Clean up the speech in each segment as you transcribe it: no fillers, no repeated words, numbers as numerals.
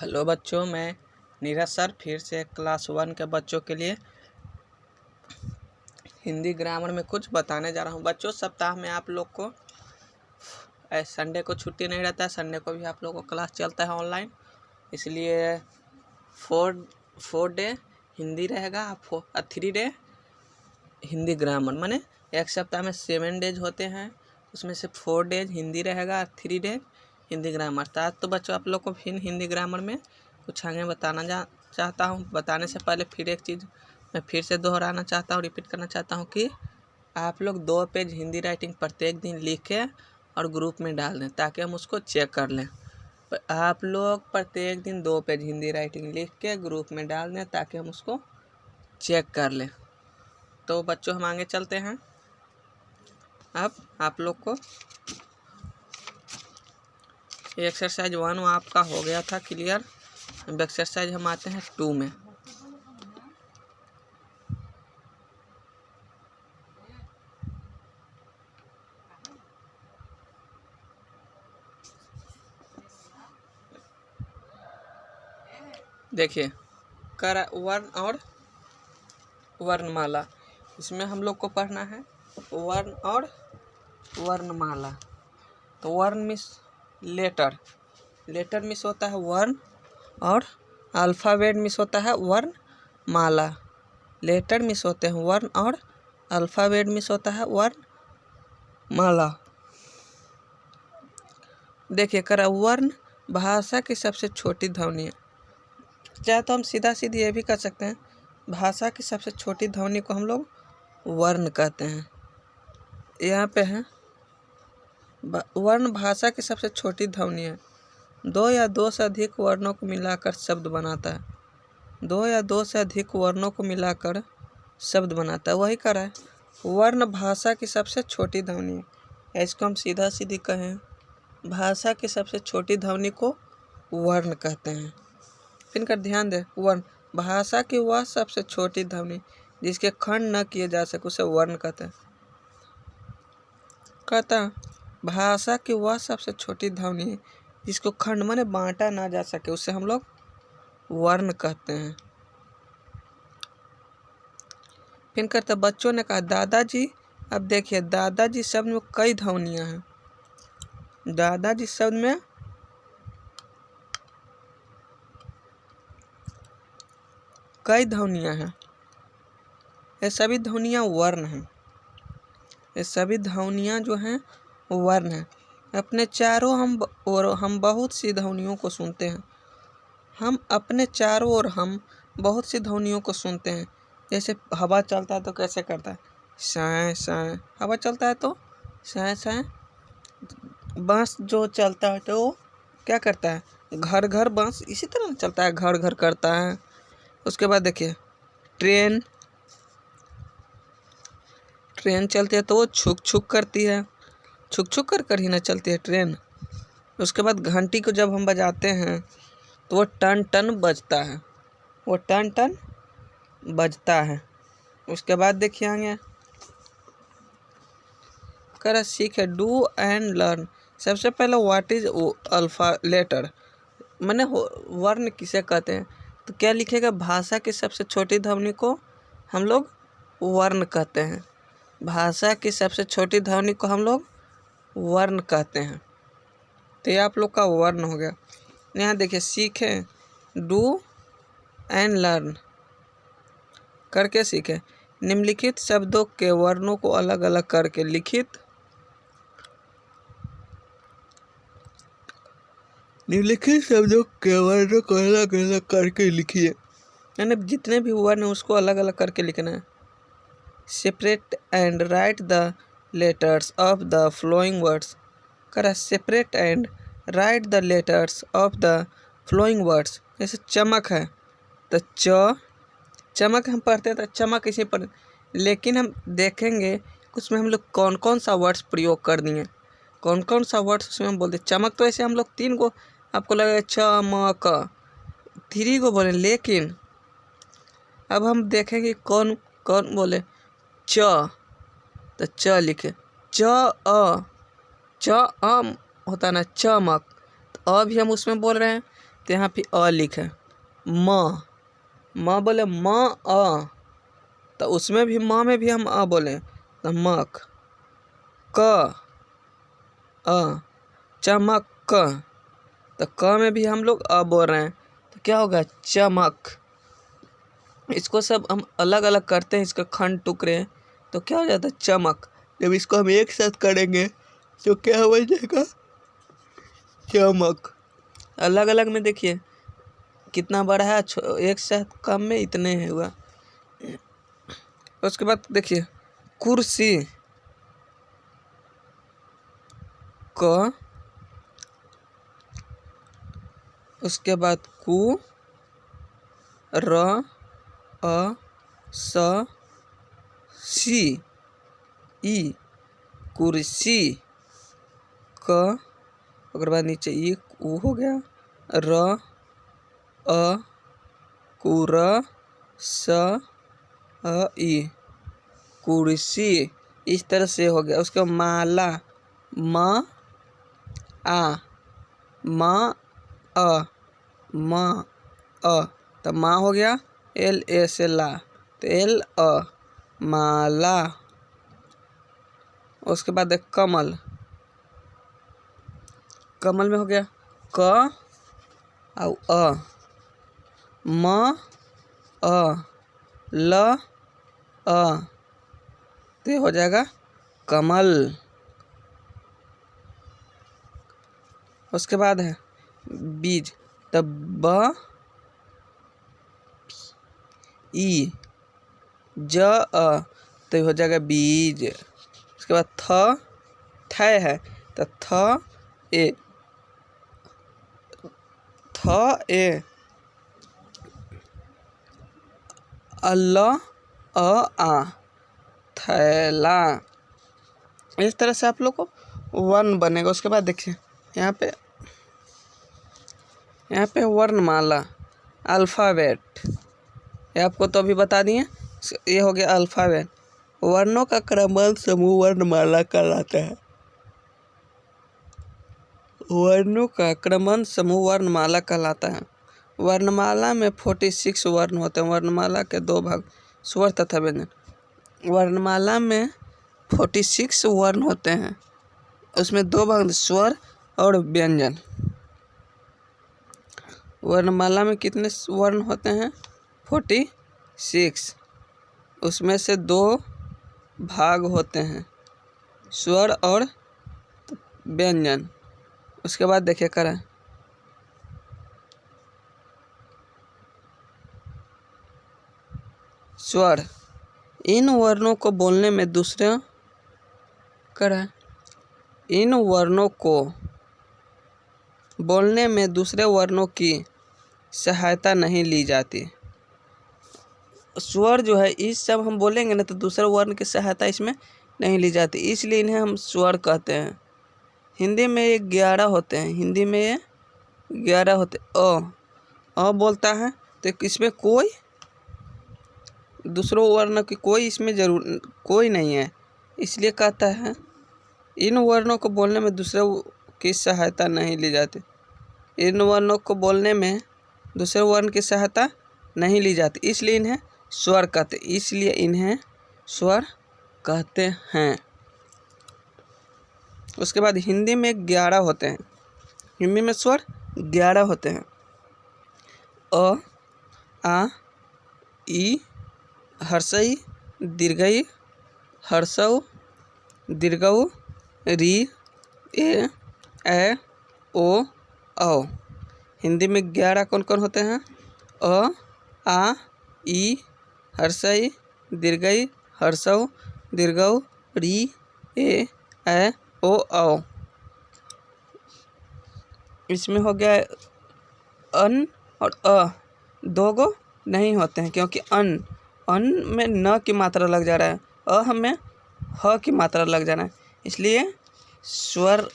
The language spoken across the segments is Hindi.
हेलो बच्चों, मैं नीरज सर फिर से क्लास 1 के बच्चों के लिए हिंदी ग्रामर में कुछ बताने जा रहा हूं। बच्चों, सप्ताह में आप लोग को संडे को छुट्टी नहीं रहता है। संडे को भी आप लोग को क्लास चलता है ऑनलाइन, इसलिए 4 डे हिंदी रहेगा, 3 डे हिंदी ग्रामर। माने एक सप्ताह में 7 डेज होते हैं, उसमें से 4 डेज हिंदी रहेगा, 3 डे हिंदी ग्रामर। तो बच्चों, आप लोग को फिर हिंदी ग्रामर में कुछ आगे बताना चाहता हूँ। बताने से पहले फिर एक चीज़ मैं फिर से दोहराना चाहता हूँ, रिपीट करना चाहता हूँ कि आप लोग 2 पेज हिंदी राइटिंग प्रत्येक दिन लिख के और ग्रुप में डाल दें ताकि हम उसको चेक कर लें। आप लोग प्रत्येक दिन 2 पेज हिंदी राइटिंग लिख के ग्रुप में डाल दें ताकि हम उसको चेक कर लें। तो बच्चों, हम आगे चलते हैं। अब आप लोग को एक्सरसाइज 1 आपका हो गया था क्लियर। अब एक्सरसाइज हम आते हैं 2 में। देखिए, वर्ण और वर्णमाला, इसमें हम लोग को पढ़ना है वर्ण और वर्णमाला। तो वर्ण मीन्स लेटर, लेटर मीन्स होता है वर्ण, और अल्फ़ाबेट मीन्स होता है वर्णमाला। लेटर मीन्स होते हैं वर्ण और अल्फ़ाबेट मीन्स होता है वर्णमाला। देखिए, वर्ण भाषा की सबसे छोटी ध्वनि है। चाहे तो हम सीधा सीधी ये भी कर सकते हैं, भाषा की सबसे छोटी ध्वनि को हम लोग वर्ण कहते हैं। यहाँ पे है वर्ण भाषा की सबसे छोटी ध्वनि है। 2 या 2 से अधिक वर्णों को मिलाकर शब्द बनाता है। 2 या 2 से अधिक वर्णों को मिलाकर शब्द बनाता है, वही कर रहा है। वर्ण भाषा की सबसे छोटी ध्वनि है। इसको हम सीधा सीधी कहें, भाषा की सबसे छोटी ध्वनि को वर्ण कहते हैं। फिर कर ध्यान दें, वर्ण भाषा की वह सबसे छोटी ध्वनि जिसके खंड न किए जा सके उसे वर्ण कहते हैं। भाषा की वह सबसे छोटी ध्वनि जिसको खंड माने बांटा ना जा सके उसे हम लोग वर्ण कहते हैं। फिर कहते बच्चों ने कहा दादाजी। अब देखिए, दादाजी शब्द में कई ध्वनियाँ हैं। दादाजी शब्द में कई ध्वनियाँ हैं। ये सभी ध्वनियाँ वर्ण हैं। ये सभी ध्वनियाँ जो हैं वर्ण हैं। अपने चारों हम बहुत सी ध्वनियों को सुनते हैं। हम अपने चारों ओर हम बहुत सी ध्वनियों को सुनते हैं। जैसे हवा चलता है तो कैसे करता है, साए साए। हवा चलता है तो साए साए। बांस जो चलता है तो वो क्या करता है, घर घर बांस इसी तरह चलता है, घर घर करता है। उसके बाद देखिए, ट्रेन चलती है तो वो छुक छुक करती है, छुक छुक कर कर ही ना चलती है ट्रेन। उसके बाद घंटी को जब हम बजाते हैं तो वो टन टन बजता है, वो टन टन बजता है। उसके बाद देखिए आगे कर सीख है डू एंड लर्न। सबसे पहले व्हाट इज अल्फा लेटर, मैंने वर्ण किसे कहते हैं। तो क्या लिखेगा, भाषा की सबसे छोटी ध्वनि को हम लोग वर्ण कहते हैं। भाषा की सबसे छोटी ध्वनि को हम लोग वर्ण कहते हैं। तो ये आप लोग का वर्ण हो गया। यहाँ देखिए, सीखें डू एंड लर्न करके सीखें। निम्नलिखित शब्दों के वर्णों को अलग अलग करके लिखित निम्नलिखित शब्दों के वर्णों को अलग अलग करके लिखिए। यानी जितने भी वर्ण हैं उसको अलग अलग करके लिखना है। Separate and write the letters of the following words. करा separate and write the letters of the following words. जैसे चमक है तो चमक हम पढ़ते हैं तो चमक इसी पर, लेकिन हम देखेंगे उसमें हम लोग कौन कौन सा वर्ड्स प्रयोग कर दिए, कौन कौन सा वर्ड्स उसमें हम बोलते। चमक तो ऐसे हम लोग 3 को, आपको लगेगा चमक 3 को बोले, लेकिन अब हम देखेंगे कौन कौन बोले। तो च लिखे, च अ होता ना चमक, तो अभी हम उसमें बोल रहे हैं तो यहाँ पे अ लिखे, म बोले म अ, तो उसमें भी म में भी हम अ बोले तो मक। क चमक, तो क में भी हम लोग अ बोल रहे हैं तो क्या होगा चमक। इसको सब हम अलग अलग करते हैं, इसका खंड टुकड़े, तो क्या हो जाता है चमक। जब इसको हम एक साथ करेंगे तो क्या हो जाएगा चमक। अलग अलग में देखिए कितना बड़ा है, एक साथ कम में इतने है हुआ। उसके बाद देखिए कुर्सी, क, उसके बाद कु, र, अ, स, सी, ई, कुर्सी, क, ओकर बाद नीचे ई उ हो गया, र, अ, कुर, स, अ, ई, कुर्सी। इस तरह से हो गया। उसके बाद माला, म आ, म अ, म अ, तो माँ हो गया एल ए से ला, तो एल अ, माला। उसके बाद एक कमल, कमल में हो गया क और अ, म अ, ल अ, तो ये हो जाएगा कमल। उसके बाद है बीज, तब ब ई, ज अ, तो ये हो जाएगा बीज। उसके बाद थ है तो थ ए, अल अ आ, थैला। इस तरह से आप लोग को वर्ण बनेगा। उसके बाद देखिए यहाँ पे वर्णमाला, अल्फ़ाबेट, ये आपको तो अभी बता दिए। ये हो गया अल्फ़ाबेट। वर्णों का क्रमबद्ध समूह वर्णमाला कहलाता है। वर्णों का क्रमबद्ध समूह वर्णमाला कहलाता है। वर्णमाला में 46 वर्ण होते हैं। वर्णमाला के दो भाग, स्वर तथा व्यंजन। वर्णमाला में 46 वर्ण होते हैं, उसमें दो भाग स्वर और व्यंजन। वर्णमाला में कितने वर्ण होते हैं 46, उसमें से दो भाग होते हैं स्वर और व्यंजन। उसके बाद देखिए करें स्वर, इन वर्णों को बोलने में दूसरे करें इन वर्णों को बोलने में दूसरे वर्णों की सहायता नहीं ली जाती। स्वर जो है इस सब हम बोलेंगे ना तो दूसरे वर्ण की सहायता इसमें नहीं ली जाती, इसलिए इन्हें हम स्वर कहते हैं। हिंदी में ये 11 होते हैं। हिंदी में ये 11 होते। अ बोलता है तो इसमें कोई दूसरों वर्ण की कोई इसमें कोई नहीं है, इसलिए कहता है इन वर्णों को बोलने में दूसरे की सहायता नहीं ली जाती। इन वर्णों को बोलने में दूसरे वर्ण की सहायता नहीं ली जाती, इसलिए इन्हें स्वर कहते हैं। उसके बाद हिंदी में 11 होते हैं। हिंदी में स्वर 11 होते हैं। अ, आ, ई, हर्षई, दीर्घई, हर्षऊ, दीर्घऊ, री, ए, ओ, औ। हिंदी में 11 कौन कौन होते हैं? अ, आ, ई, हर्षई, दीर्घई, हर्षऊ, दीर्घऊ, री, ए, ओ, औ। इसमें हो गया अन और अ, दो गो नहीं होते हैं क्योंकि अन में न की मात्रा लग जा रहा है, अ में ह की मात्रा लग जाना है, इसलिए स्वर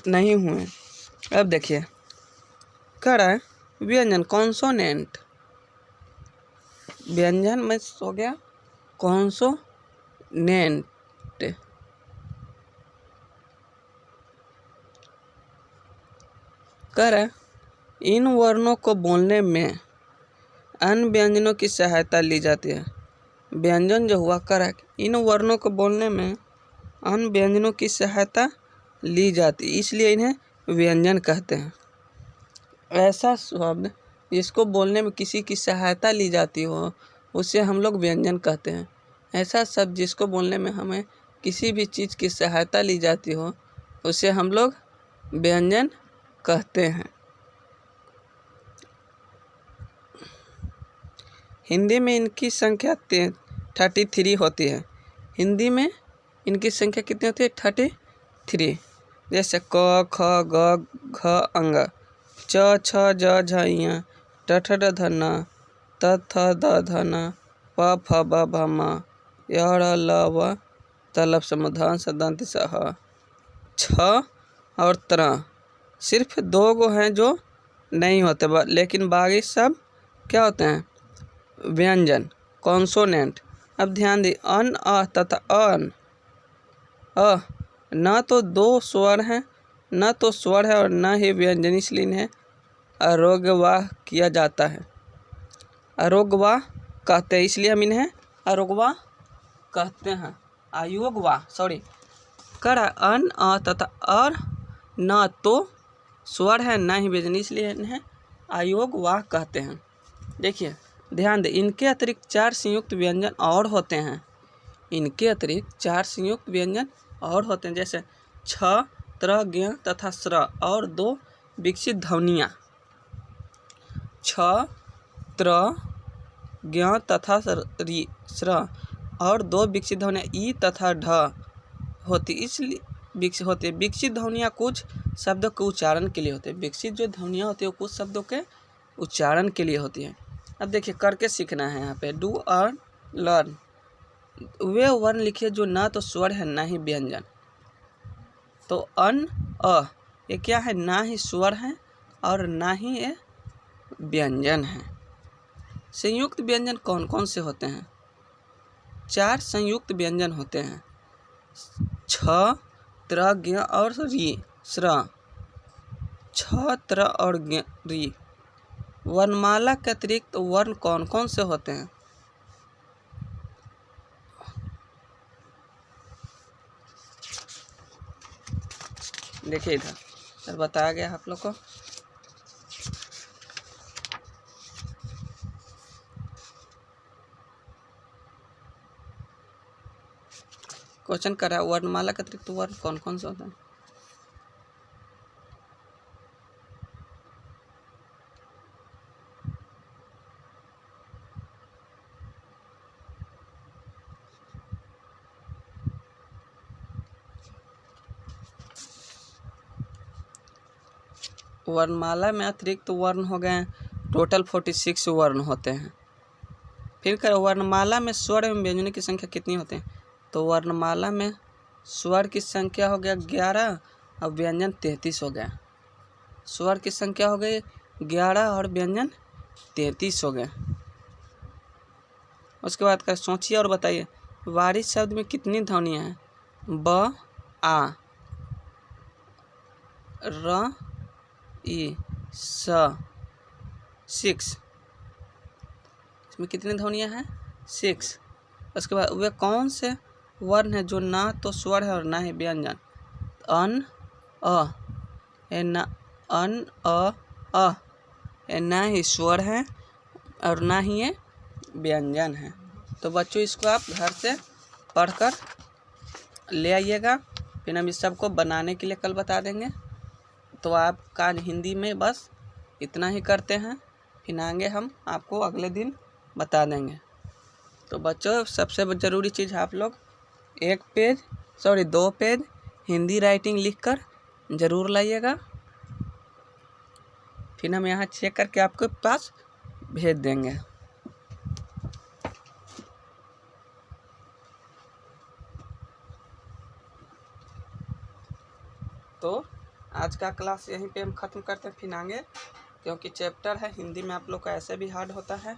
नहीं हुए। अब देखिए कह रहा है व्यंजन कॉन्सोनेंट। व्यंजन में हो गया कॉन्सोनेंट। कह रहा है इन वर्णों को बोलने में अन्य व्यंजनों की सहायता ली जाती है। व्यंजन जो हुआ करेक्ट, इन वर्णों को बोलने में अन्य व्यंजनों की सहायता ली जाती, इसलिए इन्हें व्यंजन कहते हैं। ऐसा शब्द जिसको बोलने में किसी की सहायता ली जाती हो उसे हम लोग व्यंजन कहते हैं। ऐसा शब्द जिसको बोलने में हमें किसी भी चीज़ की सहायता ली जाती हो उसे हम लोग व्यंजन कहते हैं। हिंदी में इनकी संख्या 33 होती है। हिंदी में इनकी संख्या कितनी होती है? 33। जैसे क, ख, ग, घ, अंग, च, छ, ज, झ, ञ, ट, ठ, ड, ध, न, त, थ, द, ध, न, प, फ, ब, भ, म, य, र, ल, व, त, ल, स, म, ध, स, द, स, ह। छ और त्र सिर्फ 2 गो हैं जो नहीं होते, लेकिन बाकी सब क्या होते हैं? व्यंजन, कॉन्सोनेंट। अब ध्यान दी, अन, अ तथा अन, अ न तो 2 स्वर हैं, न तो स्वर है और न ही व्यंजन, इसलिए इन्हें अरोगवाह किया जाता है। अरोगवाह कहते हैं, इसलिए हम इन्हें अरोगवाह कहते हैं। अयोगवाह सॉरी कर अन, अ तथा और न तो स्वर है न ही व्यंजन, इसलिए इन्हें अयोगवाह कहते हैं। देखिए ध्यान दें, इनके अतिरिक्त 4 संयुक्त व्यंजन और होते हैं। इनके अतिरिक्त 4 संयुक्त व्यंजन और होते हैं, जैसे छ, त्र, ज्ञ तथा स्र और 2 विकसित ध्वनियाँ। छ, त्र, ज्ञ तथा स्र और 2 विकसित ध्वनियाँ ई तथा ढ होती, इसलिए विकसित ध्वनियाँ कुछ शब्दों के उच्चारण के लिए होते हैं। विकसित जो ध्वनियाँ होती है वो कुछ शब्दों के उच्चारण के लिए होती हैं। अब देखिए करके सीखना है। यहाँ पे डू और लर्न, वे वर्ण लिखिए जो ना तो स्वर है ना ही व्यंजन। तो अन, अ ये क्या है? ना ही स्वर है और ना ही ये व्यंजन है। संयुक्त व्यंजन कौन कौन से होते हैं? 4 संयुक्त व्यंजन होते हैं, छ, त्र, ज्ञ और री, स्र। छ, त्र और ज्ञ, री। वर्णमाला के अतिरिक्त वर्ण कौन कौन से होते हैं? देखिए इधर बताया गया आप लोग को। क्वेश्चन कर रहा है वर्णमाला के अतिरिक्त वर्ण कौन कौन से होते हैं? वर्णमाला में अतिरिक्त वर्ण हो गए टोटल 46 वर्ण होते हैं। फिर कर वर्णमाला में स्वर एवं व्यंजनों की संख्या कितनी होते हैं? तो वर्णमाला में स्वर की संख्या हो गया 11 और व्यंजन 33 हो गया। स्वर की संख्या हो गई 11 और व्यंजन 33 हो गए। उसके बाद कर सोचिए और बताइए, वारिस शब्द में कितनी ध्वनियाँ हैं? ब, आ, र, ई, स, 6। इसमें कितनी ध्वनियाँ हैं? 6। उसके बाद वे कौन से वर्ण हैं जो ना तो स्वर है और ना ही व्यंजन? अन, अ, ये ना अन, अ ये ना ही स्वर है और ना ही ये व्यंजन है। तो बच्चों इसको आप घर से पढ़कर ले आइएगा, फिर हम इस सबको बनाने के लिए कल बता देंगे। तो आप आज हिंदी में बस इतना ही करते हैं, फिर आगे हम आपको अगले दिन बता देंगे। तो बच्चों सबसे ज़रूरी चीज़ आप लोग 2 पेज हिंदी राइटिंग लिखकर ज़रूर लाइएगा, फिर हम यहाँ चेक करके आपके पास भेज देंगे। तो आज का क्लास यहीं पे हम ख़त्म करते हैं, फिर आगे क्योंकि चैप्टर है हिंदी में आप लोग का ऐसे भी हार्ड होता है,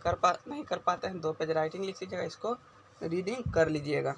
नहीं कर पाते हैं 2 पेज राइटिंग लिख लीजिएगा, इसको रीडिंग कर लीजिएगा।